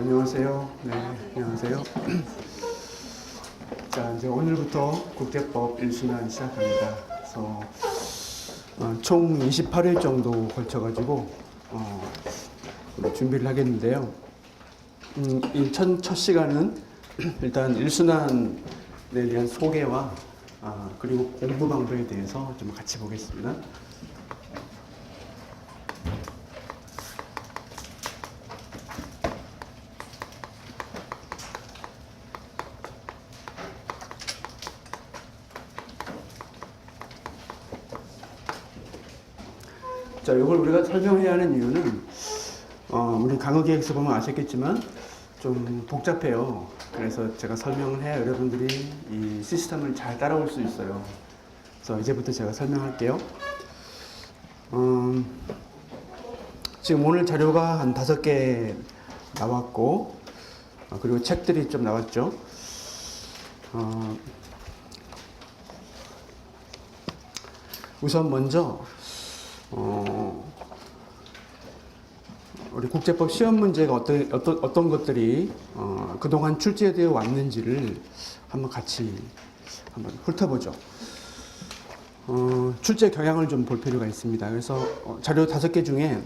안녕하세요. 네, 안녕하세요. 자, 이제 오늘부터 국제법 1순환 시작합니다. 그래서 총 28일 정도 걸쳐가지고 준비를 하겠는데요. 이 첫 시간은 일단 1순환에 대한 소개와 그리고 공부 방법에 대해서 좀 같이 보겠습니다. 자, 이걸 우리가 설명해야 하는 이유는 우리 강의 계획서 보면 아셨겠지만 좀 복잡해요. 그래서 제가 설명을 해야 여러분들이 이 시스템을 잘 따라올 수 있어요. 그래서 이제부터 제가 설명할게요. 지금 오늘 자료가 한 5개 나왔고 그리고 책들이 좀 나왔죠. 우선 먼저 우리 국제법 시험 문제가 어떤 것들이 그동안 출제되어 왔는지를 같이 한번 훑어보죠. 출제 경향을 좀 볼 필요가 있습니다. 그래서 자료 5개 중에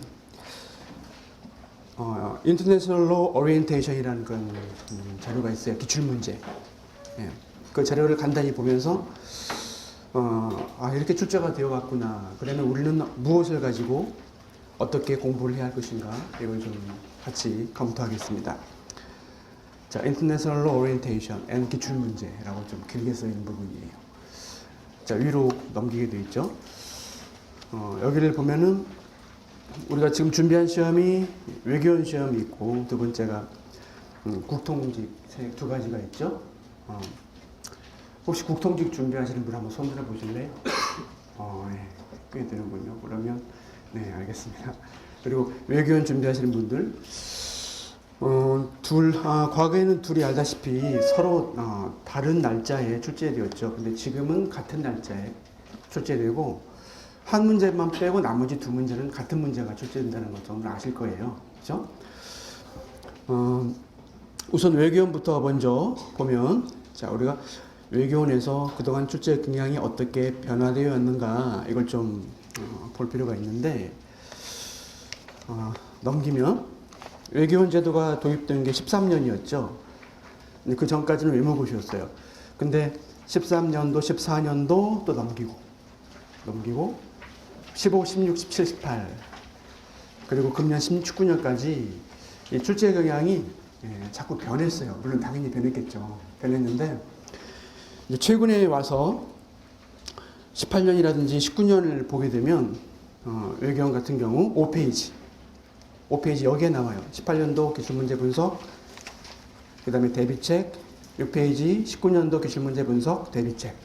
International Law Orientation이라는 그런 자료가 있어요. 기출문제. 예. 그 자료를 간단히 보면서 이렇게 출제가 되어 왔구나. 그러면 우리는 무엇을 가지고 어떻게 공부를 해야 할 것인가. 이걸 좀 같이 검토하겠습니다. 자, International Law Orientation and 기출문제라고 좀 길게 써 있는 부분이에요. 자, 위로 넘기게 되어 있죠. 여기를 보면은 우리가 지금 준비한 시험이 외교원 시험이 있고 두 번째가 국통직 두 가지가 있죠. 혹시 국통직 준비하시는 분 한번 손 들어 보실래요? 네, 꽤 되는군요. 그러면 네, 알겠습니다. 그리고 외교원 준비하시는 분들 과거에는 둘이 알다시피 서로 다른 날짜에 출제되었죠. 근데 지금은 같은 날짜에 출제되고 한 문제만 빼고 나머지 두 문제는 같은 문제가 출제된다는 것을 아실 거예요. 그렇죠? 우선 외교원부터 먼저 보면 자, 우리가 외교원에서 그동안 출제 경향이 어떻게 변화되어 왔는가 이걸 좀 볼 필요가 있는데 넘기면 외교원 제도가 도입된 게 13년이었죠. 그 전까지는 외무고시였어요. 근데 13년도, 14년도 또 넘기고 15, 16, 17, 18 그리고 금년 19년까지 이 출제 경향이 자꾸 변했어요. 물론 당연히 변했겠죠. 변했는데 이제 최근에 와서 18년이라든지 19년을 보게 되면 외교원 같은 경우 5페이지 여기에 나와요. 18년도 기출문제 분석, 그 다음에 대비책, 6페이지 19년도 기출문제 분석, 대비책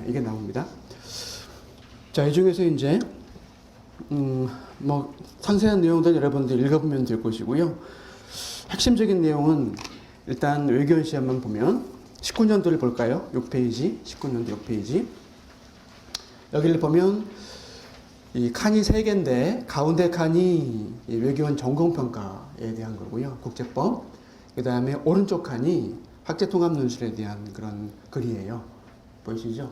이게 나옵니다. 자, 이 중에서 이제 상세한 내용들 여러분들 읽어보면 될 것이고요. 핵심적인 내용은 일단 외교원 시험만 보면 19년도를 볼까요? 6페이지, 19년도 6페이지. 여기를 보면 이 칸이 3개인데 가운데 칸이 외교원 전공평가에 대한 거고요. 국제법. 그 다음에 오른쪽 칸이 학제통합논술에 대한 그런 글이에요. 보이시죠?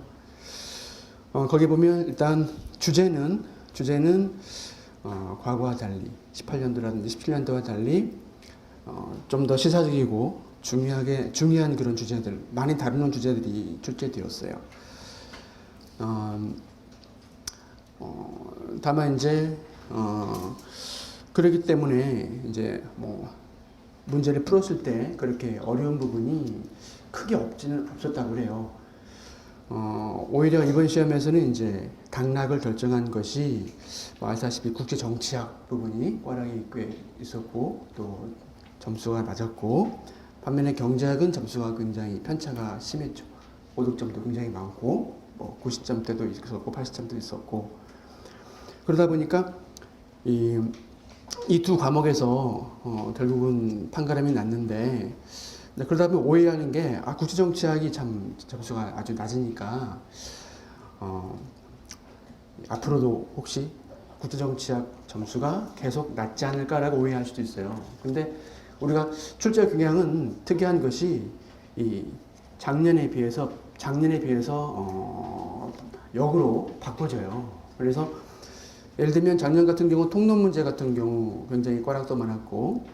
거기 보면 일단 주제는 과거와 달리 18년도라든지 17년도와 달리 좀 더 시사적이고 중요한 그런 주제들, 많이 다루는 주제들이 출제되었어요. 다만 이제 그렇기 때문에 이제 문제를 풀었을 때 그렇게 어려운 부분이 크게 없었다고 그래요. 오히려 이번 시험에서는 이제 당락을 결정한 것이 아시다시피 국제 정치학 부분이 워낙에 꽤 있었고 또 점수가 낮았고 반면에 경제학은 점수가 굉장히 편차가 심했죠. 5득점도 굉장히 많고 90점대도 있었고 80점도 있었고 그러다 보니까 이 두 과목에서 결국은 판가름이 났는데 그러다 보면 오해하는 게 국제정치학이 참 점수가 아주 낮으니까 앞으로도 혹시 국제정치학 점수가 계속 낮지 않을까라고 오해할 수도 있어요. 근데 우리가 출제 경향은 특이한 것이 이 작년에 비해서 역으로 바꿔져요. 그래서 예를 들면 작년 같은 경우 통론 문제 같은 경우 굉장히 꽈락도 많았고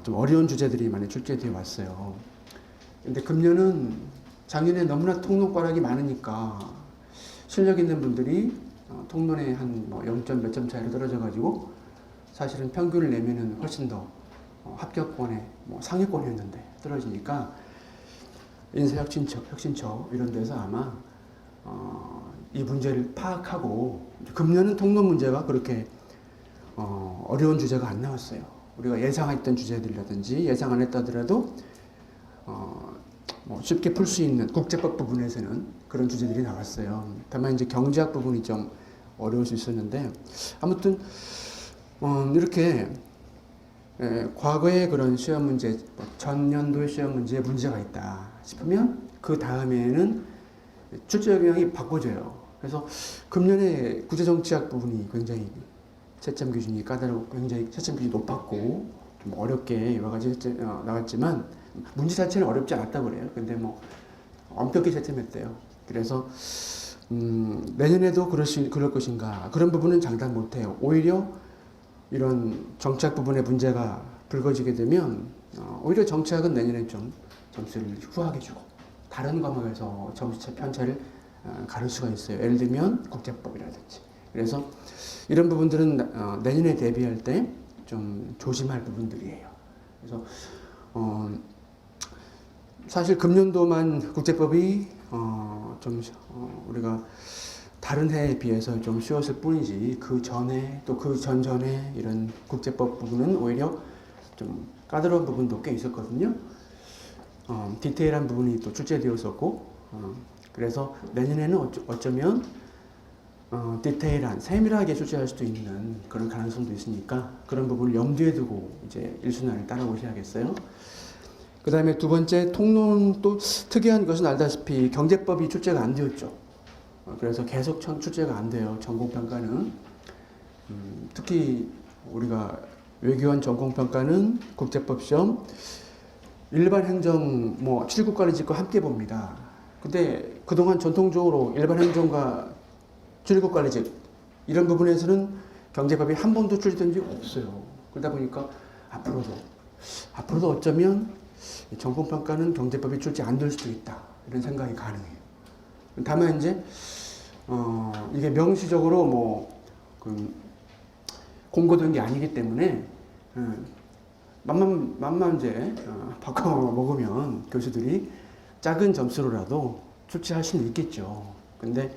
좀 어려운 주제들이 많이 출제되어 왔어요. 근데 금년은 작년에 너무나 통론 꽈락이 많으니까 실력 있는 분들이 통론에 한 뭐 0점 몇 점 차이로 떨어져 가지고 사실은 평균을 내면은 훨씬 더 합격권에 뭐 상위권이었는데 떨어지니까 인사혁신처 이런 데서 아마 이 문제를 파악하고 금년은 통론 문제가 그렇게 어려운 주제가 안 나왔어요. 우리가 예상했던 주제들이라든지 예상 안 했다더라도 뭐 쉽게 풀 수 있는 국제법 부분에서는 그런 주제들이 나왔어요. 다만 이제 경제학 부분이 좀 어려울 수 있었는데 아무튼 이렇게 과거의 그런 시험 문제, 전년도의 시험 문제에 문제가 있다 싶으면 그 다음에는 출제 경향이 바꿔져요. 그래서 금년에 국제정치학 부분이 굉장히 채점 기준이 까다롭고 굉장히 채점 기준이 높았고 좀 어렵게 여러 가지 나왔지만 문제 자체는 어렵지 않았다고 그래요. 근데 뭐 엄격히 채점했대요. 그래서 내년에도 그럴 것인가 그런 부분은 장담 못해요. 오히려 이런 정치학 부분의 문제가 불거지게 되면 오히려 정치학은 내년에 좀 점수를 후하게 주고 다른 과목에서 점수 편차를 가를 수가 있어요. 예를 들면 국제법이라든지. 그래서 이런 부분들은 내년에 대비할 때 좀 조심할 부분들이에요. 그래서 사실 금년도만 국제법이 좀 우리가 다른 해에 비해서 좀 쉬웠을 뿐이지 그 전에 또 그 전전에 이런 국제법 부분은 오히려 좀 까다로운 부분도 꽤 있었거든요. 디테일한 부분이 또 출제되었었고 그래서 내년에는 어쩌면 디테일한 세밀하게 출제할 수도 있는 그런 가능성도 있으니까 그런 부분을 염두에 두고 이제 일순환을 따라오셔야겠어요. 그 다음에 두 번째 통론 또 특이한 것은 알다시피 경제법이 출제가 안 되었죠. 그래서 계속 출제가 안 돼요. 전공평가는 특히 우리가 외교원 전공평가는 국제법 시험 일반 행정 뭐 출입국관리직과 함께 봅니다. 근데 그동안 전통적으로 일반 행정과 출입국관리직 이런 부분에서는 경제법이 한 번도 출제된 적이 없어요. 그러다 보니까 앞으로도 어쩌면 전공평가는 경제법이 출제 안 될 수도 있다 이런 생각이 가능해요. 다만 이제 이게 명시적으로 공고된 게 아니기 때문에 맘만 이제 바꿔 먹으면 교수들이 작은 점수로라도 출제할 수는 있겠죠. 근데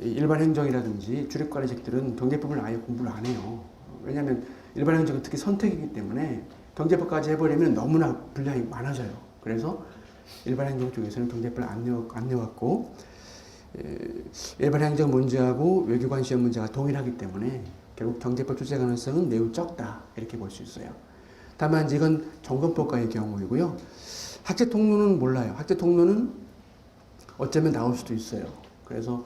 일반 행정이라든지 출입관리직들은 경제법을 아예 공부를 안 해요. 왜냐하면 일반 행정은 특히 선택이기 때문에 경제법까지 해버리면 너무나 분량이 많아져요. 그래서 일반 행정 쪽에서는 경제법을 안 내왔고 일반 행정 문제하고 외교관 시험 문제가 동일하기 때문에 결국 경제법 출제 가능성은 매우 적다 이렇게 볼 수 있어요. 다만 이건 전공법과의 경우이고요. 학제 통로는 몰라요. 학제 통로는 어쩌면 나올 수도 있어요. 그래서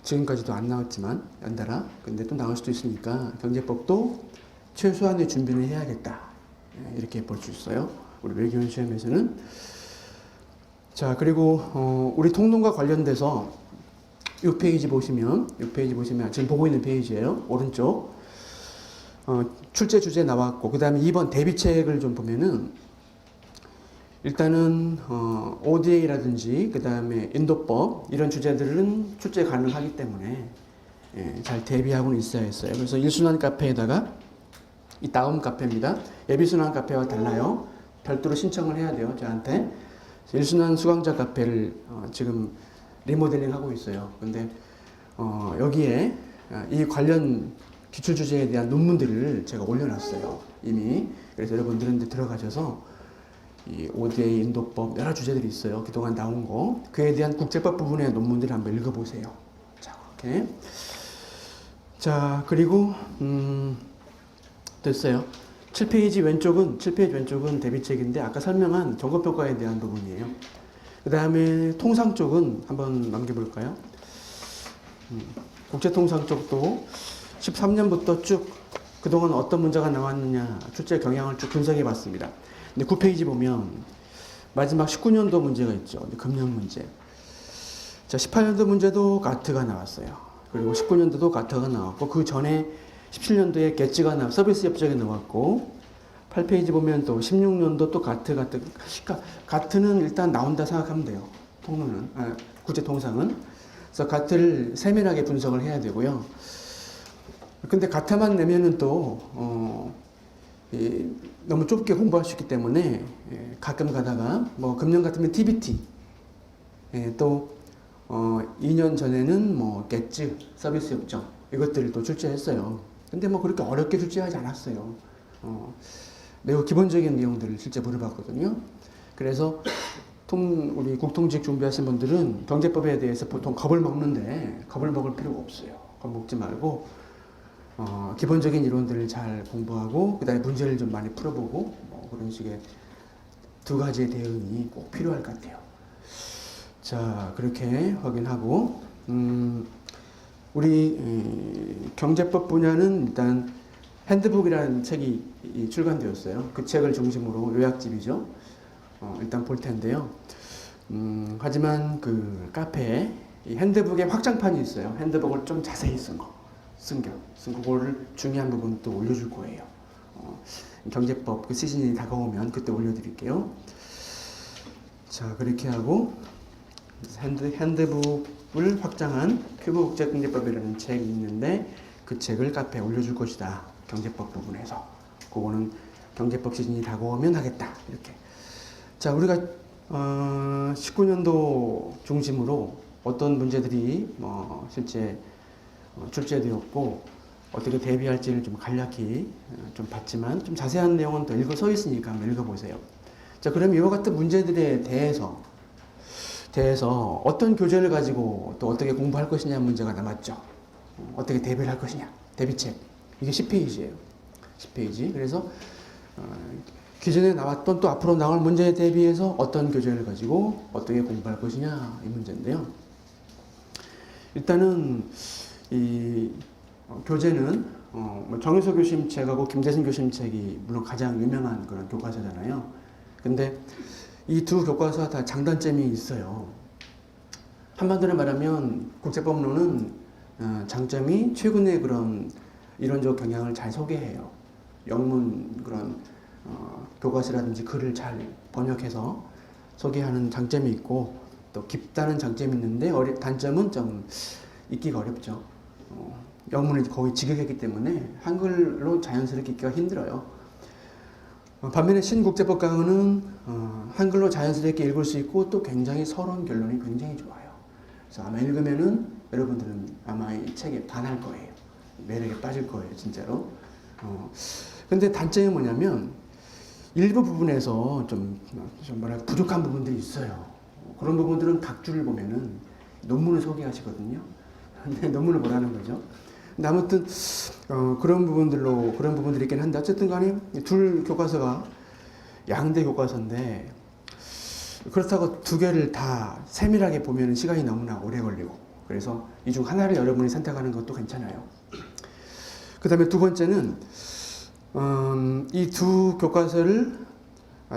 지금까지도 안 나왔지만 연달아 근데 또 나올 수도 있으니까 경제법도 최소한의 준비를 해야겠다 이렇게 볼 수 있어요. 우리 외교원 시험에서는. 자 그리고 우리 통론과 관련돼서 이 페이지 보시면 지금 보고 있는 페이지예요. 오른쪽 출제 주제 나왔고 그 다음에 2번 대비책을 좀 보면은 일단은 ODA라든지 그 다음에 인도법 이런 주제들은 출제 가능하기 때문에 잘 대비하고는 있어야 했어요. 그래서 일순환 카페에다가 이 다음 카페입니다. 예비순환 카페와 달라요. 별도로 신청을 해야 돼요. 저한테 일순환 수강자 카페를 지금 리모델링 하고 있어요. 근데 여기에 이 관련 기출 주제에 대한 논문들을 제가 올려놨어요. 이미. 그래서 여러분들은 이제 들어가셔서 이 ODA 인도법 여러 주제들이 있어요. 그동안 나온 거. 그에 대한 국제법 부분의 논문들을 한번 읽어보세요. 자, 이렇게. 자, 그리고 됐어요. 7페이지 왼쪽은 대비책인데 아까 설명한 전공평가에 대한 부분이에요. 그 다음에 통상 쪽은 한번 남겨볼까요? 국제통상 쪽도 13년부터 쭉 그동안 어떤 문제가 나왔느냐 출제 경향을 쭉 분석해 봤습니다. 근데 9페이지 보면 마지막 19년도 문제가 있죠. 금년 문제. 자, 18년도 문제도 가트가 나왔어요. 그리고 19년도도 가트가 나왔고 그 전에 17년도에 겟지가 서비스 협정이 나왔고 8페이지 보면 또 16년도 또 가트. 그러니까 가트는 일단 나온다 생각하면 돼요. 통로는 국제 통상은. 그래서 가트를 세밀하게 분석을 해야 되고요. 근데 가타만 내면은 또 너무 좁게 공부할 수 있기 때문에 가끔 가다가 뭐 금년 같으면 TBT 또 2년 전에는 뭐 겟즈 서비스 협정 이것들을 또 출제했어요. 근데 뭐 그렇게 어렵게 출제하지 않았어요. 매우 기본적인 내용들을 실제 물어봤거든요. 그래서 우리 국통직 준비하신 분들은 경제법에 대해서 보통 겁을 먹는데 겁을 먹을 필요가 없어요. 겁 먹지 말고 기본적인 이론들을 잘 공부하고 그 다음에 문제를 좀 많이 풀어보고 뭐 그런 식의 두 가지의 대응이 꼭 필요할 것 같아요. 자, 그렇게 확인하고 우리 경제법 분야는 일단 핸드북이라는 책이 출간되었어요. 그 책을 중심으로 요약집이죠. 일단 볼 텐데요. 하지만 그 카페에 이 핸드북에 확장판이 있어요. 핸드북을 좀 자세히 쓴 그거를 중요한 부분 또 올려줄 거예요. 경제법 그 시즌이 다가오면 그때 올려드릴게요. 자, 그렇게 하고 핸드북을 확장한 큐브 국제경제법이라는 책이 있는데 그 책을 카페에 올려줄 것이다. 경제법 부분에서. 그거는 경제법 시즌이 다가오면 하겠다. 이렇게. 자, 우리가 19년도 중심으로 어떤 문제들이 실제 출제되었고 어떻게 대비할지를 좀 간략히 좀 봤지만 좀 자세한 내용은 더 써 있으니까 한번 읽어보세요. 자, 그럼 이와 같은 문제들에 대해서 어떤 교재를 가지고 또 어떻게 공부할 것이냐 문제가 남았죠. 어떻게 대비를 할 것이냐. 대비책. 이게 10페이지예요. 10페이지. 그래서 기존에 나왔던 또 앞으로 나올 문제에 대비해서 어떤 교재를 가지고 어떻게 공부할 것이냐 이 문제인데요. 일단은 이 교재는 정유소 교수님 책하고 김재승 교수님 책이 물론 가장 유명한 그런 교과서잖아요. 근데 이 두 교과서 다 장단점이 있어요. 한마디로 말하면 국제법론은 장점이 최근의 그런 이론적 경향을 잘 소개해요. 영문 그런 교과서라든지 글을 잘 번역해서 소개하는 장점이 있고 또 깊다는 장점이 있는데 단점은 좀 읽기가 어렵죠. 영문을 거의 직역했기 때문에 한글로 자연스럽게 읽기가 힘들어요. 반면에 신국제법 강의는 한글로 자연스럽게 읽을 수 있고 또 굉장히 서러운 결론이 굉장히 좋아요. 그래서 아마 읽으면은 여러분들은 아마 이 책에 반할 거예요. 매력에 빠질 거예요, 진짜로. 근데 단점이 뭐냐면 일부 부분에서 좀 부족한 부분들이 있어요. 그런 부분들은 각 줄을 보면은 논문을 소개하시거든요. 근데 논문을 보라는 거죠. 근데 아무튼 그런 부분들이 있긴 한데 어쨌든 간에 둘 교과서가 양대 교과서인데 그렇다고 두 개를 다 세밀하게 보면 시간이 너무나 오래 걸리고 그래서 이 중 하나를 여러분이 선택하는 것도 괜찮아요. 그 다음에 두 번째는 이 두 교과서를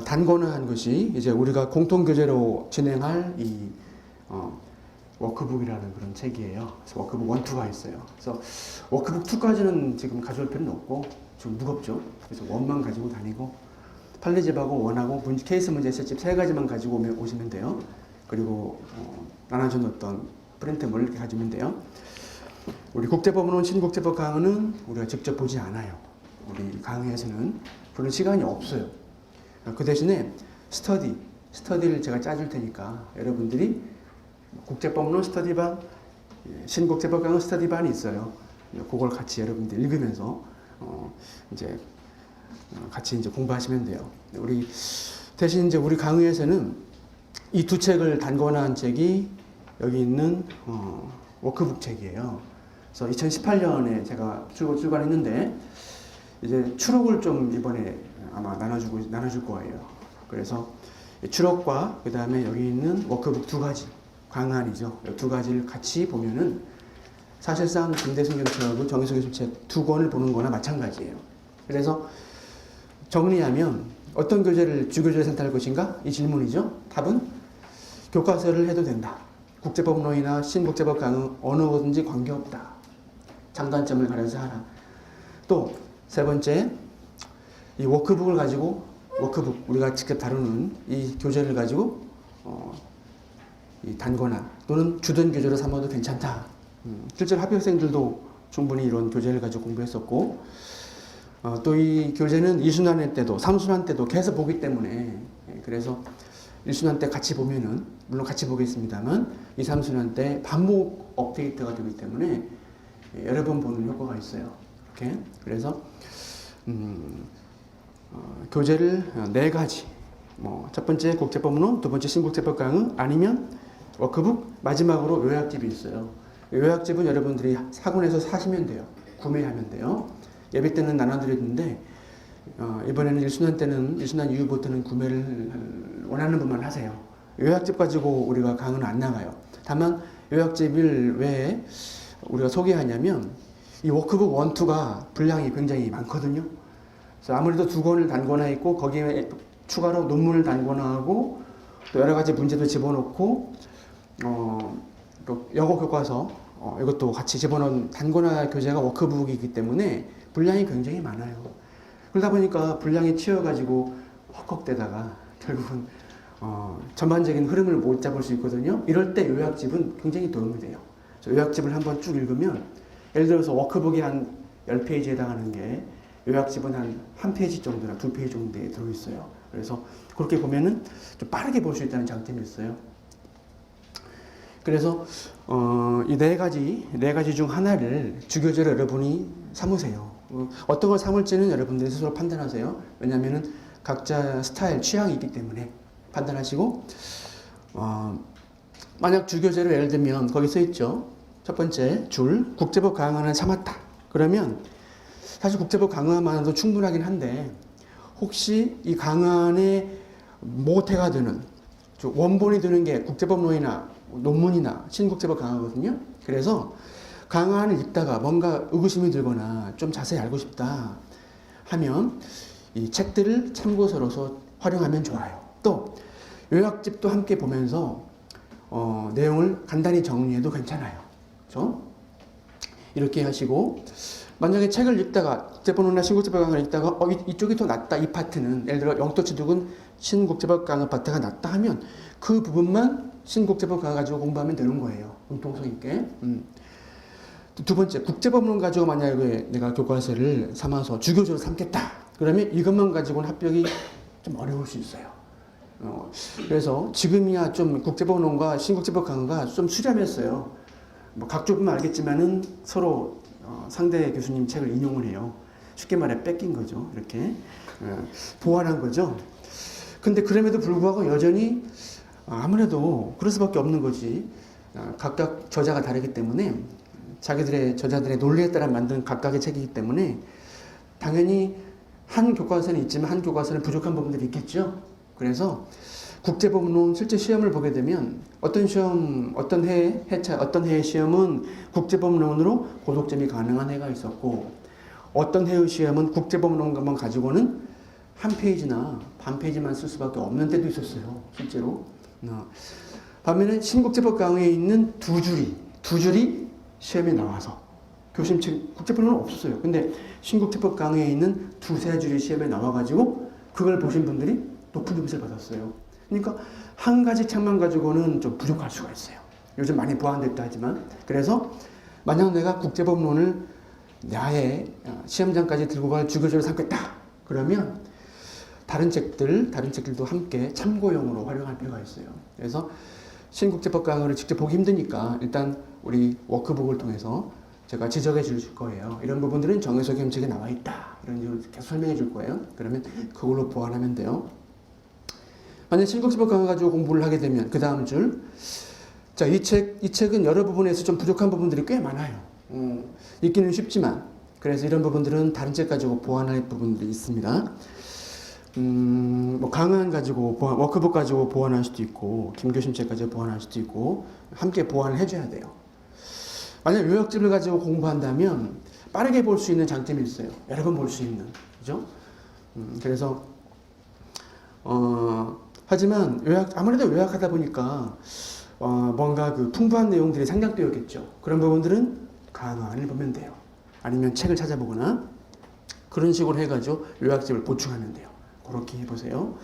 단권화한 것이 이제 우리가 공통교재로 진행할 이 워크북이라는 그런 책이에요. 그래서 워크북 1, 2가 있어요. 그래서 워크북 2까지는 지금 가져올 필요는 없고 좀 무겁죠. 그래서 원만 가지고 다니고 판례집하고 원하고 케이스 문제 세집 세 가지만 가지고 오시면 돼요. 그리고 나눠준 어떤 프린트물 이렇게 가지면 돼요. 우리 국제법은 신국제법 강의는 우리가 직접 보지 않아요. 우리 강의에서는 그런 시간이 없어요. 그 대신에 스터디를 제가 짜줄 테니까 여러분들이 국제법론 스터디반, 신국제법 강의 스터디반이 있어요. 그걸 같이 여러분들 읽으면서 같이 공부하시면 돼요. 우리 대신 우리 강의에서는 이 두 책을 단권화한 책이 여기 있는 워크북 책이에요. 그래서 2018년에 제가 출간했는데 이제 추록을 좀 이번에 아마 나눠줄 거예요. 그래서 추록과 그 다음에 여기 있는 워크북 두 가지 강한이죠. 두 가지를 같이 보면은 사실상 근대성경책하고 정의성경책 두 권을 보는 거나 마찬가지예요. 그래서 정리하면 어떤 교재를 주교재를 선택할 것인가? 이 질문이죠. 답은 교과서를 해도 된다. 국제법론이나 신국제법 강의 어느 거든지 관계없다. 장단점을 가려서 하라. 또 세 번째, 이 워크북을 가지고 워크북 우리가 직접 다루는 이 교재를 가지고 이 단거나 또는 주된 교재로 삼아도 괜찮다. 실제로 합격생들도 충분히 이런 교재를 가지고 공부했었고 또 이 교재는 2순환 때도 3순환 때도 계속 보기 때문에 그래서 1순환 때 같이 보면은 물론 같이 보겠습니다만 2, 3순환 때 반복 업데이트가 되기 때문에 여러 번 보는 효과가 있어요. 이렇게 그래서 교재를 4가지 첫 번째 국제법론, 두 번째 신국제법 강의 아니면 워크북 마지막으로 요약집이 있어요. 요약집은 여러분들이 사군에서 사시면 돼요. 구매하면 돼요. 예비 때는 나눠드렸는데 이번에는 1순환 때는 1순환 이후부터는 구매를 원하는 분만 하세요. 요약집 가지고 우리가 강의는 안 나가요. 다만 요약집을 왜 우리가 소개하냐면 이 워크북 1, 2가 분량이 굉장히 많거든요. 그래서 아무래도 두 권을 단거나 있고 거기에 추가로 논문을 단거나 하고 또 여러 가지 문제도 집어넣고 또 영어 교과서 이것도 같이 집어넣은 단거나 교재가 워크북이기 때문에 분량이 굉장히 많아요. 그러다 보니까 분량이 치여가지고 헉헉대다가 결국은 전반적인 흐름을 못 잡을 수 있거든요. 이럴 때 요약집은 굉장히 도움이 돼요. 요약집을 한번 쭉 읽으면 예를 들어서 워크북이 한 10페이지에 해당하는 게 요약집은 한 페이지 정도나 2페이지 정도에 들어있어요. 그래서 그렇게 보면은 좀 빠르게 볼 수 있다는 장점이 있어요. 그래서 이 네 가지 중 하나를 주교재로 여러분이 삼으세요. 어떤 걸 삼을지는 여러분들이 스스로 판단하세요. 왜냐하면은 각자 스타일, 취향이 있기 때문에 판단하시고 만약 주교재를 예를 들면 거기 써 있죠. 첫 번째 줄 국제법 강화는 참았다. 그러면 사실 국제법 강화만으로도 충분하긴 한데 혹시 이 강화의 모태가 되는 원본이 되는 게 국제법론이나 논문이나 신국제법 강화거든요. 그래서 강화를 읽다가 뭔가 의구심이 들거나 좀 자세히 알고 싶다 하면 이 책들을 참고서로서 활용하면 좋아요. 또 요약집도 함께 보면서 내용을 간단히 정리해도 괜찮아요. 그렇죠? 이렇게 하시고 만약에 책을 읽다가 국제법론이나 신국제법 강의를 읽다가 이쪽이 더 낫다 이 파트는 예를 들어 영토치독은 신국제법 강의 파트가 낫다 하면 그 부분만 신국제법 강의 가지고 공부하면 되는 거예요. 융통성 있게. 두 번째 국제법론 가지고 만약에 내가 교과서를 삼아서 주교재로 삼겠다. 그러면 이것만 가지고는 합격이 좀 어려울 수 있어요. 그래서 지금이야 좀 국제법론과 신국제법 강의가 좀 수렴했어요. 뭐 각조 보면 알겠지만은 서로 상대 교수님 책을 인용을 해요. 쉽게 말해 뺏긴 거죠. 이렇게 보완한 거죠. 근데 그럼에도 불구하고 여전히 아무래도 그럴 수밖에 없는 거지. 각각 저자가 다르기 때문에 저자들의 논리에 따라 만든 각각의 책이기 때문에 당연히 한 교과서는 있지만 한 교과서는 부족한 부분들이 있겠죠. 그래서 국제법론 실제 시험을 보게 되면 어떤 해의 시험은 국제법론으로 고득점이 가능한 해가 있었고 어떤 해의 시험은 국제법론만 가지고는 한 페이지나 반 페이지만 쓸 수밖에 없는 때도 있었어요. 실제로. 반면에 신국제법 강의에 있는 두 줄이 시험에 나와서 교심 책 국제법론은 없었어요. 근데 신국제법 강의에 있는 두세 줄이 시험에 나와가지고 그걸 보신 분들이 높은 점수를 받았어요. 그러니까 한 가지 책만 가지고는 좀 부족할 수가 있어요. 요즘 많이 보완됐다 하지만 그래서 만약 내가 국제법론을 나의 시험장까지 들고 갈 주교재로 삼겠다. 그러면 다른 책들도 함께 참고용으로 활용할 필요가 있어요. 그래서 신국제법 강의를 직접 보기 힘드니까 일단 우리 워크북을 통해서 제가 지적해 줄 거예요. 이런 부분들은 정의서 겸책에 나와 있다. 이런 식으로 계속 설명해 줄 거예요. 그러면 그걸로 보완하면 돼요. 만약 신국제법 강의 가지고 공부를 하게 되면 그 다음 줄. 자, 이 책은 여러 부분에서 좀 부족한 부분들이 꽤 많아요. 읽기는 쉽지만 그래서 이런 부분들은 다른 책 가지고 보완할 부분들이 있습니다. 뭐 강한 가지고 워크북 가지고 보완할 수도 있고 김교심 책 가지고 보완할 수도 있고 함께 보완을 해줘야 돼요. 만약 요약집을 가지고 공부한다면 빠르게 볼 수 있는 장점이 있어요. 여러 번 볼 수 있는. 그죠? 그래서, 하지만 아무래도 요약하다 보니까, 뭔가 그 풍부한 내용들이 생략되었겠죠. 그런 부분들은 강화안을 보면 돼요. 아니면 책을 찾아보거나, 그런 식으로 해가지고 요약집을 보충하면 돼요. 그렇게 해보세요.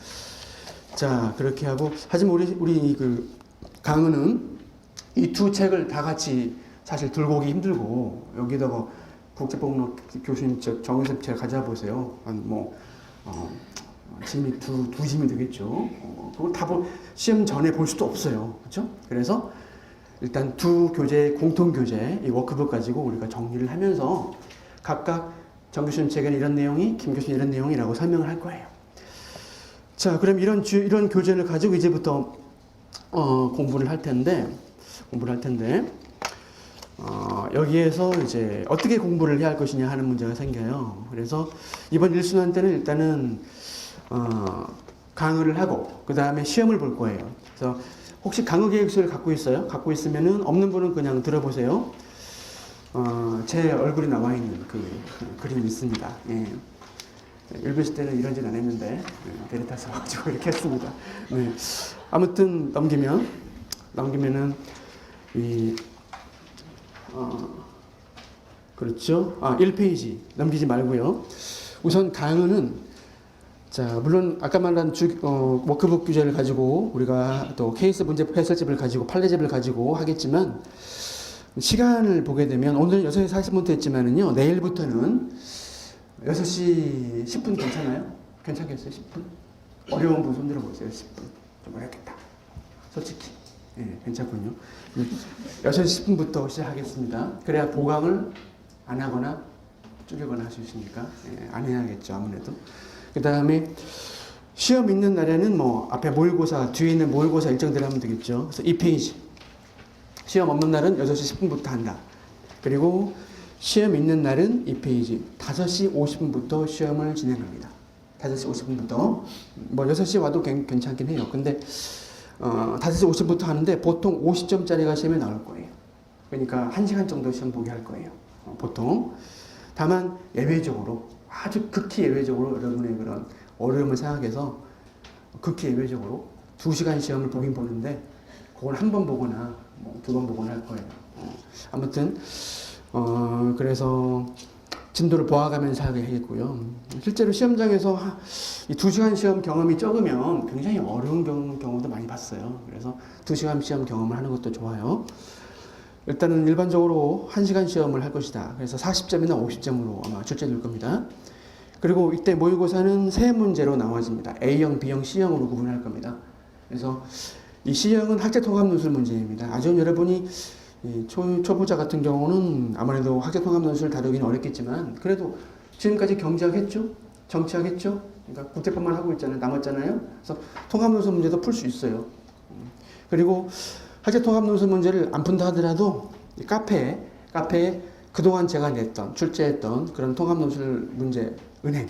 자, 그렇게 하고, 하지만 우리 그 강은은 이 두 책을 다 같이 사실 들고 오기 힘들고, 여기다가 국제법록 교수님 책, 정의섭 책 가져보세요. 짐이 두 짐이 되겠죠. 그걸 다 시험 전에 볼 수도 없어요. 그렇죠? 그래서 일단 두 교재, 공통 교재, 이 워크북 가지고 우리가 정리를 하면서 각각 정 교수님 책에는 이런 내용이, 김 교수님 이런 내용이라고 설명을 할 거예요. 자, 그럼 이런 교재를 가지고 이제부터 공부를 할 텐데, 여기에서 이제 어떻게 공부를 해야 할 것이냐 하는 문제가 생겨요. 그래서 이번 1순환 때는 일단은 강의를 하고 그 다음에 시험을 볼 거예요. 그래서 혹시 강의 계획서를 갖고 있어요? 갖고 있으면은 없는 분은 그냥 들어보세요. 제 얼굴이 나와 있는 그 그림이 있습니다. 예. 1교시 때는 이런 짓 안 했는데 데리타서 가지고 이렇게 했습니다. 네. 아무튼 넘기면은 그렇죠. 1페이지 넘기지 말고요. 우선 강의는 자, 물론 아까 말한 워크북 교재를 가지고 우리가 또 케이스 문제 해설집을 가지고 판례집을 가지고 하겠지만 시간을 보게 되면 오늘 6시 40분부터 했지만은요. 내일부터는 6시 10분 괜찮아요? 괜찮겠어요? 10분? 어려운 분 손들어 보세요. 10분. 좀 어렵겠다. 솔직히. 예, 괜찮군요. 6시 10분부터 시작하겠습니다. 그래야 보강을 안 하거나 줄이거나 할 수 있으니까 안 해야겠죠. 아무래도. 그 다음에 시험 있는 날에는 뭐 앞에 모의고사, 뒤에 있는 모의고사 일정대로 하면 되겠죠. 그래서 2페이지. 시험 없는 날은 6시 10분부터 한다. 그리고 시험 있는 날은 2페이지. 5시 50분부터 시험을 진행합니다. 5시 50분부터. 뭐 6시에 와도 괜찮긴 해요. 근데 5시 50분부터 하는데 보통 50점짜리가 시험에 나올 거예요. 그러니까 1시간 정도 시험 보게 할 거예요. 보통. 다만 예외적으로 아주 극히 예외적으로 여러분의 그런 어려움을 생각해서 극히 예외적으로 2시간 시험을 보긴 보는데 그걸 한 번 보거나 뭐 2번 보거나 할 거예요. 아무튼 그래서 진도를 보아가면서 하게 하겠고요. 실제로 시험장에서 이 2시간 시험 경험이 적으면 굉장히 어려운 경우도 많이 봤어요. 그래서 2시간 시험 경험을 하는 것도 좋아요. 일단은 일반적으로 1시간 시험을 할 것이다. 그래서 40점이나 50점으로 아마 출제될 겁니다. 그리고 이때 모의고사는 세 문제로 나눠집니다. A형, B형, C형으로 구분할 겁니다. 그래서 이 C형은 학제통합논술 문제입니다. 아주 여러분이 초보자 같은 경우는 아무래도 학제통합논술을 다루기는 어렵겠지만 그래도 지금까지 경제학 했죠? 정치학 했죠? 그러니까 국제법만 하고 있잖아요. 남았잖아요. 그래서 통합논술 문제도 풀 수 있어요. 그리고 학제통합논술 문제를 안 푼다 하더라도 카페에 그동안 제가 출제했던 그런 통합논술 문제 은행,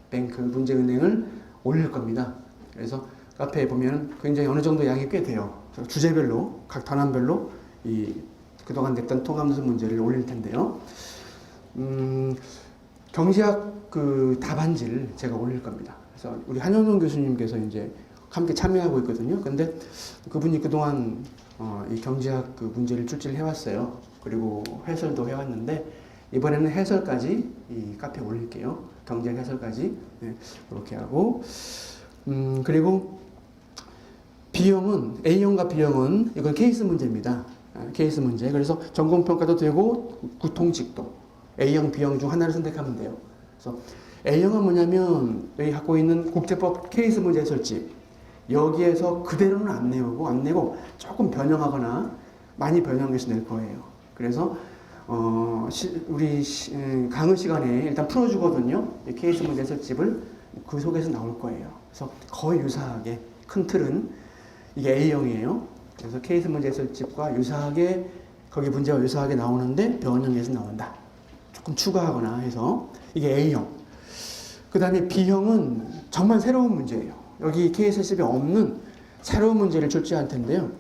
뱅크 문제 은행을 올릴 겁니다. 그래서 카페에 보면 굉장히 어느 정도 양이 꽤 돼요. 주제별로, 각 단원별로 그동안 냈던 통합논술 문제를 올릴 텐데요. 경제학 그 답안지를 제가 올릴 겁니다. 그래서 우리 한현웅 교수님께서 이제 함께 참여하고 있거든요. 근데 그분이 그동안 이 경제학 그 문제를 출제를 해왔어요. 그리고 해설도 해왔는데 이번에는 해설까지 이 카페에 올릴게요. 경제학 해설까지. 네, 그렇게 하고 그리고 B형은 A형과 B형은 이건 케이스 문제입니다. 케이스 문제. 그래서 전공평가도 되고 구통직도 A형, B형 중 하나를 선택하면 돼요. 그래서 A형은 뭐냐면 여기 갖고 있는 국제법 케이스 문제 해설집 여기에서 그대로는 안 내고 조금 변형하거나 많이 변형해서 낼 거예요. 그래서 우리 강의 시간에 일단 풀어주거든요. 이 케이스 문제 해설집을 그 속에서 나올 거예요. 그래서 거의 유사하게 큰 틀은 이게 A형이에요. 그래서 케이스 문제 해설집과 유사하게 거기 문제와 유사하게 나오는데 변형해서 나온다. 조금 추가하거나 해서 이게 A형. 그 다음에 B형은 정말 새로운 문제예요. 여기 케이스 해설집에 없는 새로운 문제를 출제할 텐데요.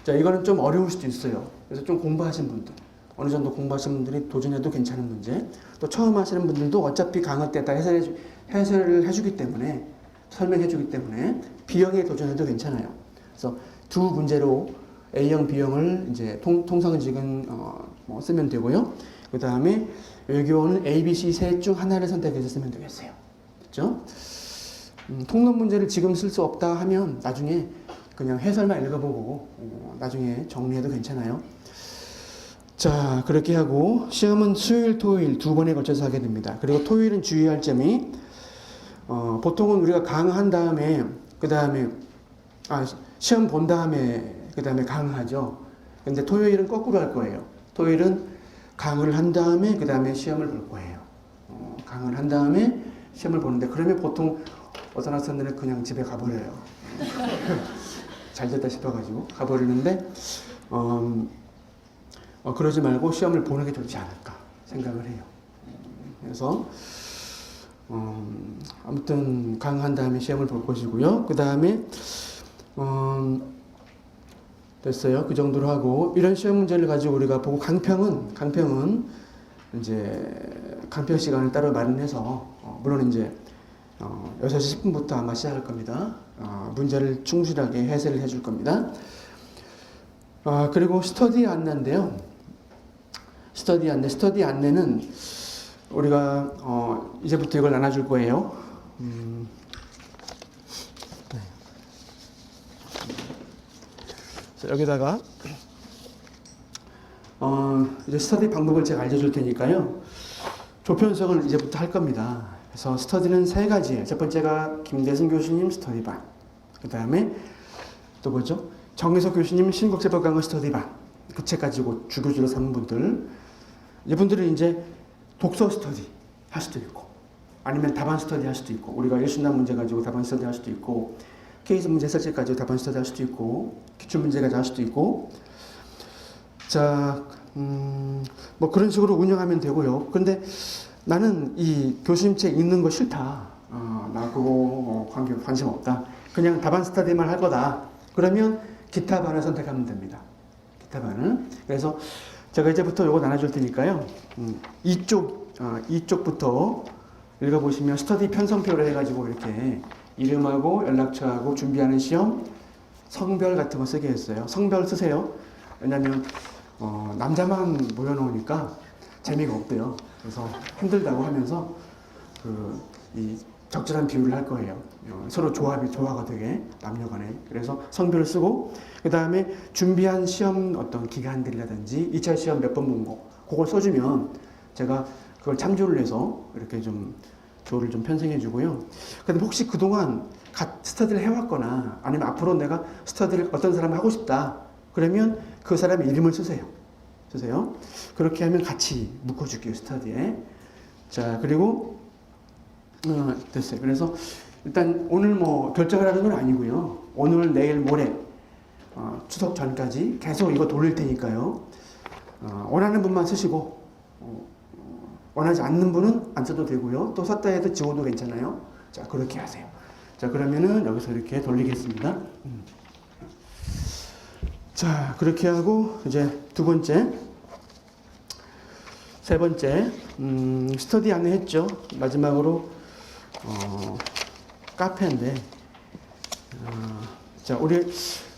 자, 이거는 좀 어려울 수도 있어요. 그래서 좀 공부하신 분들, 어느 정도 공부하신 분들이 도전해도 괜찮은 문제, 또 처음 하시는 분들도 어차피 강의 때 다 해설을 해주기 때문에, 설명해주기 때문에 B형에 도전해도 괜찮아요. 그래서 두 문제로 A형, B형을 이제 통상식은 쓰면 되고요. 그 다음에 외교는 A, B, C 셋 중 하나를 선택해서 쓰면 되겠어요. 됐죠? 통론 문제를 지금 쓸 수 없다 하면 나중에 그냥 해설만 읽어보고 나중에 정리해도 괜찮아요. 자, 그렇게 하고 시험은 수요일, 토요일 두 번에 걸쳐서 하게 됩니다. 그리고 토요일은 주의할 점이 보통은 우리가 강의한 다음에 그 다음에 시험 본 다음에 그 다음에 강의하죠. 근데 토요일은 거꾸로 할 거예요. 토요일은 강의를 한 다음에 그 다음에 시험을 볼 거예요. 강의를 한 다음에 시험을 보는데 그러면 보통 어떤 학생들은 그냥 집에 가버려요. 잘 됐다 싶어가지고 가버리는데 그러지 말고 시험을 보는 게 좋지 않을까 생각을 해요. 그래서 아무튼 강의한 다음에 시험을 볼 것이고요. 그 다음에 됐어요. 그 정도로 하고 이런 시험 문제를 가지고 우리가 보고 강평은 이제 강평 시간을 따로 마련해서 물론 이제 6시 10분부터 아마 시작할 겁니다. 문제를 충실하게 해설을 해줄 겁니다. 그리고 스터디 안내인데요. 스터디 안내는 우리가 이제부터 이걸 나눠줄 거예요. 자, 여기다가 이제 스터디 방법을 제가 알려줄 테니까요. 조편성을 이제부터 할 겁니다. 그래서 스터디는 세 가지예요. 첫 번째가 김대승 교수님 스터디반. 그 다음에 또 뭐죠? 정혜석 교수님 신국제법 강의 스터디반. 그 책 가지고 주교주로 삼는 분들. 이분들은 이제 독서 스터디 할 수도 있고, 아니면 답안 스터디 할 수도 있고, 우리가 일순환 문제 가지고 답안 스터디 할 수도 있고, 케이스 문제 해설책 가지고 답안 스터디 할 수도 있고, 기출 문제 가지고 할 수도 있고. 자, 뭐 그런 식으로 운영하면 되고요. 근데 나는 이 교수님 책 읽는 거 싫다. 나 그거 관심 없다. 그냥 답안 스터디만 할 거다. 그러면 기타반을 선택하면 됩니다. 기타반을. 그래서 제가 이제부터 이거 나눠줄 테니까요. 이쪽부터 읽어보시면 스터디 편성표를 해가지고 이렇게 이름하고 연락처하고 준비하는 시험, 성별 같은 거 쓰게 했어요. 성별 쓰세요. 왜냐면 남자만 모여놓으니까 재미가 없대요. 그래서 힘들다고 하면서 이 적절한 비율을 할 거예요. 서로 조화가 되게 남녀간에. 그래서 성별을 쓰고 그 다음에 준비한 시험 어떤 기간들이라든지 2차 시험 몇 번 본 거 그걸 써주면 제가 그걸 참조를 해서 이렇게 좀 조를 좀 편성해 주고요. 근데 혹시 그동안 스터디를 해왔거나 아니면 앞으로 내가 스터디를 어떤 사람 하고 싶다 그러면 그 사람의 이름을 쓰세요. 그렇게 하면 같이 묶어줄게요, 스터디에. 자, 그리고 됐어요. 그래서 일단 오늘 뭐 결정을 하는 건 아니고요. 오늘, 내일, 모레 추석 전까지 계속 이거 돌릴 테니까요. 원하는 분만 쓰시고 원하지 않는 분은 안 써도 되고요. 또 썼다 해도 지워도 괜찮아요. 자, 그렇게 하세요. 자, 그러면은 여기서 이렇게 돌리겠습니다. 자, 그렇게 하고 이제 두 번째, 세 번째 스터디 안내했죠. 마지막으로 카페인데 자, 우리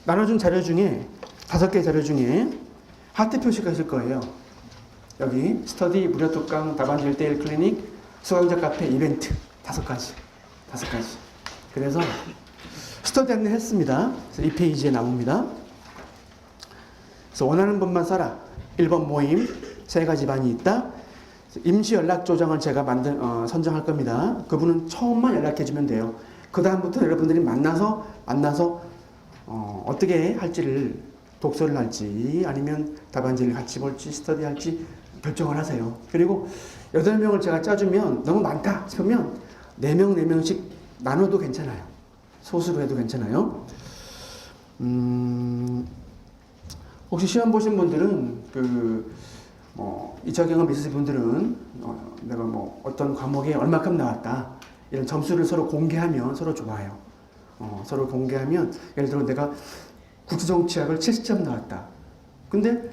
나눠준 자료 중에 5개 자료 중에 하트 표시가 있을 거예요. 여기 스터디 무료 특강 답안지 1:1 클리닉 수강자 카페 이벤트 5가지. 그래서 스터디 안내 했습니다. 그래서 이 페이지에 나옵니다. 그래서 원하는 분만 써라. 1번 모임 3가지 반이 있다. 임시 연락 조정을 제가 선정할 겁니다. 그분은 처음만 연락해주면 돼요. 그 다음부터 여러분들이 만나서 어떻게 할지를 독서를 할지 아니면 답안지를 같이 볼지 스터디 할지 결정을 하세요. 그리고 8명을 제가 짜주면 너무 많다 싶으면 4명씩 나눠도 괜찮아요. 소수로 해도 괜찮아요. 혹시 시험 보신 분들은 2차 경험 있으신 분들은 내가 뭐 어떤 과목에 얼마큼 나왔다 이런 점수를 서로 공개하면 서로 좋아요. 서로 공개하면 예를 들어 내가 국수정치학을 70점 나왔다. 근데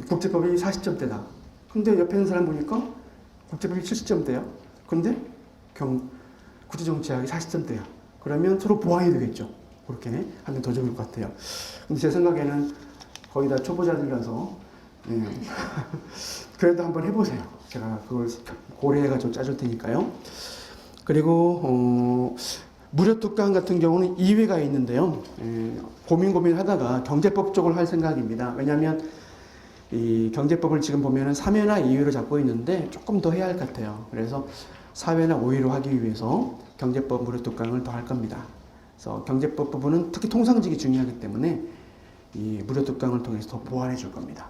국제법이 40점대다. 근데 옆에 있는 사람 보니까 국제법이 70점대야. 근데 국제정치학이 40점대야. 그러면 서로 보완이 되겠죠. 그렇게 하면 더 좋을 것 같아요. 근데 제 생각에는 거의 다 초보자들이라서 그래도 한번 해보세요. 제가 그걸 고려해가지고 짜줄 테니까요. 그리고 무료 특강 같은 경우는 2회가 있는데요. 고민하다가 경제법 쪽을 할 생각입니다. 왜냐하면 이 경제법을 지금 보면은 3회나 2회로 잡고 있는데 조금 더 해야 할 것 같아요. 그래서 4회나 5회로 하기 위해서 경제법 무료 특강을 더 할 겁니다. 그래서 경제법 부분은 특히 통상직이 중요하기 때문에 이 무료 특강을 통해서 더 보완해 줄 겁니다.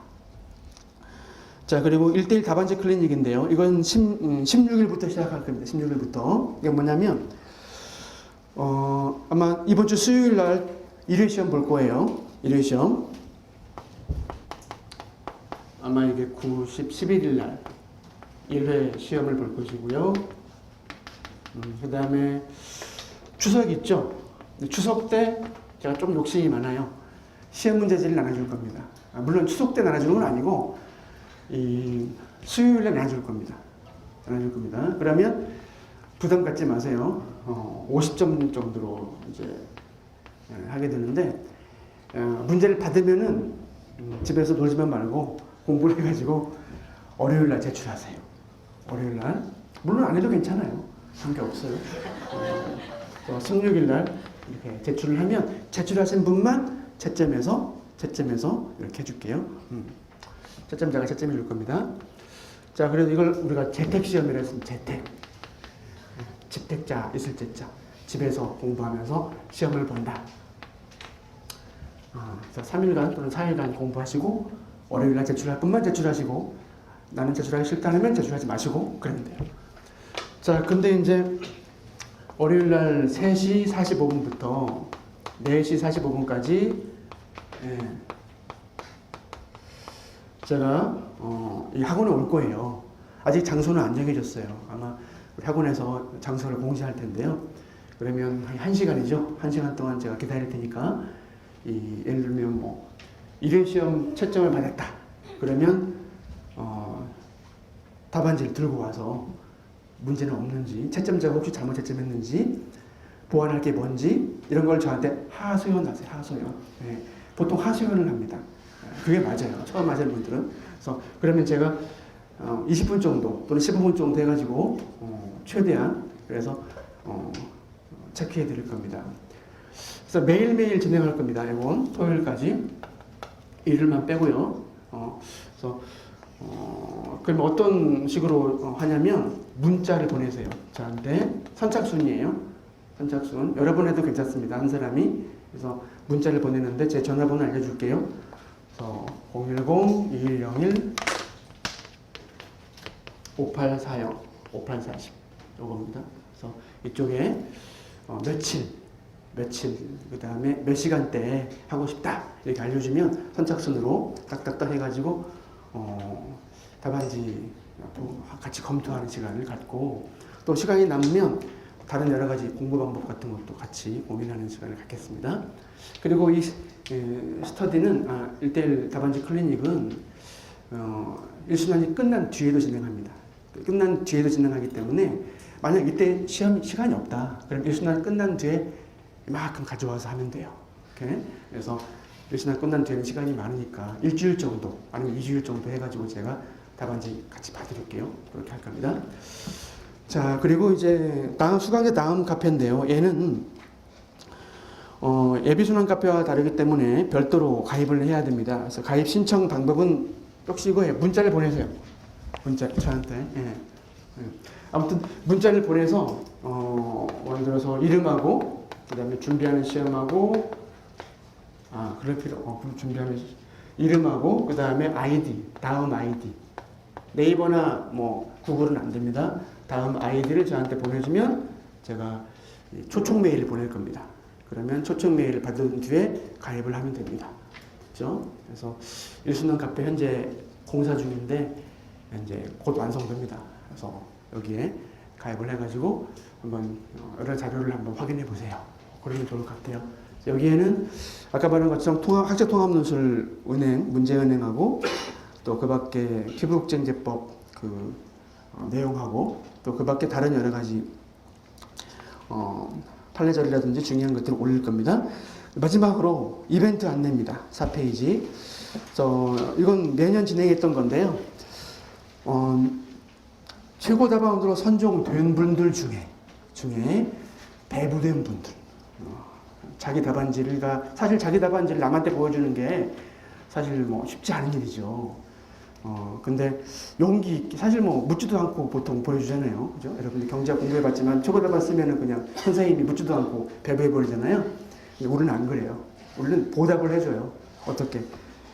자, 그리고 1대1 답안지 클리닉인데요. 이건 16일부터 시작할 겁니다. 16일부터. 이게 뭐냐면, 아마 이번 주 수요일 날 1회 시험 볼 거예요. 1회 시험. 아마 이게 9, 10, 11일 날 1회 시험을 볼 것이고요. 그 다음에 추석 있죠? 추석 때 제가 좀 욕심이 많아요. 시험 문제지를 나눠줄 겁니다. 물론 추석 때 나눠주는 건 아니고, 이 수요일에 나눠줄 겁니다. 나눠줄 겁니다. 그러면 부담 갖지 마세요. 50점 정도로 이제 하게 되는데, 문제를 받으면은 집에서 놀지만 말고 공부를 해가지고 월요일 날 제출하세요. 월요일 날. 물론 안 해도 괜찮아요. 관계없어요. 16일 날 이렇게 제출을 하면 제출하신 분만 채점해서 이렇게 해줄게요. 채점자가 채점해 줄 겁니다. 자, 그래도 이걸 우리가 재택시험이라 했으면 집택자 있을 때자 집에서 공부하면서 시험을 본다. 그래서 3일간 또는 4일간 공부하시고 월요일날 제출할 분만 제출하시고 나는 제출하기 싫다면 제출하지 마시고 그러면 돼요. 자, 근데 이제 월요일날 3시 45분부터 4시 45분까지 제가 이 학원에 올 거예요. 아직 장소는 안 정해졌어요. 아마 우리 학원에서 장소를 공지할 텐데요. 그러면 한 1시간이죠. 1시간 동안 제가 기다릴 테니까 예를 들면 뭐 1회 시험 채점을 받았다. 그러면 답안지를 들고 와서 문제는 없는지, 채점자가 혹시 잘못 채점했는지, 보완할 게 뭔지 이런 걸 저한테 하소연하세요. 하소연. 네. 보통 하소연을 합니다. 그게 맞아요. 처음 하시는 분들은. 그래서 그러면 제가 20분 정도 또는 15분 정도 해가지고 최대한 그래서 체크해 드릴 겁니다. 그래서 매일매일 진행할 겁니다. 이번 토요일까지 일요일만 빼고요. 그래서 그럼 어떤 식으로 하냐면 문자를 보내세요. 저한테 선착순이에요. 선착순. 여러분 해도 괜찮습니다. 한 사람이. 그래서 문자를 보내는데 제 전화번호 알려줄게요. 그래서 010-21-5840 5840 요겁니다. 그래서 이쪽에 며칠 그 다음에 몇 시간대에 하고 싶다 이렇게 알려주면 선착순으로 딱딱딱 해가지고 답안지 같이 검토하는 시간을 갖고 또 시간이 남으면 다른 여러 가지 공부 방법 같은 것도 같이 고민하는 시간을 갖겠습니다. 그리고 이 스터디는 1대1 답안지 클리닉은 1순환이 끝난 뒤에도 진행합니다. 끝난 뒤에도 진행하기 때문에 만약 이때 시험 시간이 없다. 그럼 1순환 끝난 뒤에 이만큼 가져와서 하면 돼요. 이렇게. 그래서 1순환 끝난 뒤에는 시간이 많으니까 일주일 정도 아니면 2주일 정도 해가지고 제가 답안지 같이 봐드릴게요. 그렇게 할 겁니다. 자, 그리고 이제 다음 수강의 다음 카페인데요. 얘는 예비순환 카페와 다르기 때문에 별도로 가입을 해야 됩니다. 그래서 가입 신청 방법은 역시 이거예요. 문자를 보내세요. 문자 저한테. 예. 아무튼 문자를 보내서 예를 들어서 이름하고 그다음에 준비하는 시험하고 그럴 필요 준비하는 이름하고 그다음에 아이디 다음 아이디 네이버나 뭐 구글은 안 됩니다. 다음 아이디를 저한테 보내주면 제가 초청 메일을 보낼 겁니다. 그러면 초청 메일을 받은 뒤에 가입을 하면 됩니다. 그렇죠? 그래서 1순환 카페 현재 공사 중인데 이제 곧 완성됩니다. 그래서 여기에 가입을 해가지고 한번 여러 자료를 한번 확인해 보세요. 그러면 좋을 것 같아요. 여기에는 아까 말한 것처럼 학자통합논술 은행, 문제은행하고 또 그 밖에 피부국쟁제법 내용하고 또 그 밖에 다른 여러 가지 판례자료라든지 중요한 것들을 올릴 겁니다. 마지막으로 이벤트 안내입니다. 4페이지. 이건 매년 진행했던 건데요. 최고 답안으로 선정된 분들 중에 배부된 분들, 자기 답안지를 사실 자기 답안지를 남한테 보여주는 게 사실 뭐 쉽지 않은 일이죠. 근데 용기 있게 사실 뭐 묻지도 않고 보통 보여주잖아요. 그죠? 여러분들 경제학 공부해봤지만 최고 답안 쓰면은 그냥 선생님이 묻지도 않고 배부해버리잖아요. 우리는 안 그래요. 우리는 보답을 해줘요. 어떻게?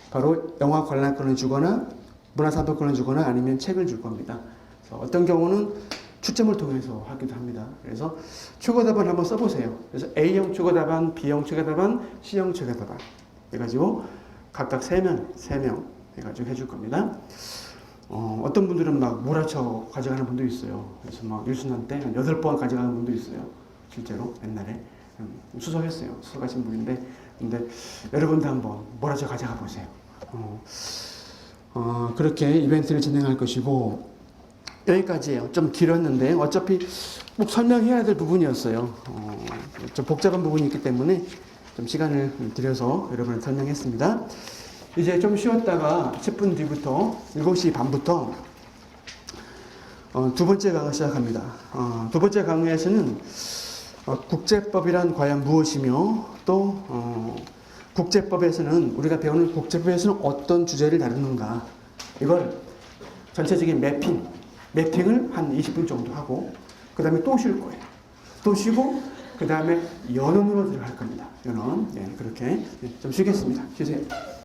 바로 영화 관람권을 주거나 문화상품권을 주거나 아니면 책을 줄 겁니다. 그래서 어떤 경우는 추첨을 통해서 하기도 합니다. 그래서 최고답안 한번 써보세요. 그래서 A형 최고답안, B형 최고답안, C형 최고답안 해가지고 각각 3명 해가지고 해줄 겁니다. 어떤 분들은 막 몰아쳐 가져가는 분도 있어요. 그래서 막 일순환 때 한 8번 가져가는 분도 있어요. 실제로 옛날에 수석했어요. 수석하신 분인데 근데 여러분도 한번 몰아쳐 가져가 보세요. 그렇게 이벤트를 진행할 것이고 여기까지예요. 좀 길었는데 어차피 꼭 설명해야 될 부분이었어요. 좀 복잡한 부분이 있기 때문에 좀 시간을 들여서 여러분을 설명했습니다. 이제 좀 쉬었다가 10분 뒤부터 7시 반부터 두 번째 강의 시작합니다. 두 번째 강의에서는 국제법이란 과연 무엇이며 또 국제법에서는 우리가 배우는 국제법에서는 어떤 주제를 다루는가 이걸 전체적인 매핑을 한 20분 정도 하고 그 다음에 또 쉴 거예요. 또 쉬고 그 다음에 연원으로 들어갈 겁니다. 연원. 네, 그렇게 좀 쉬겠습니다. 쉬세요.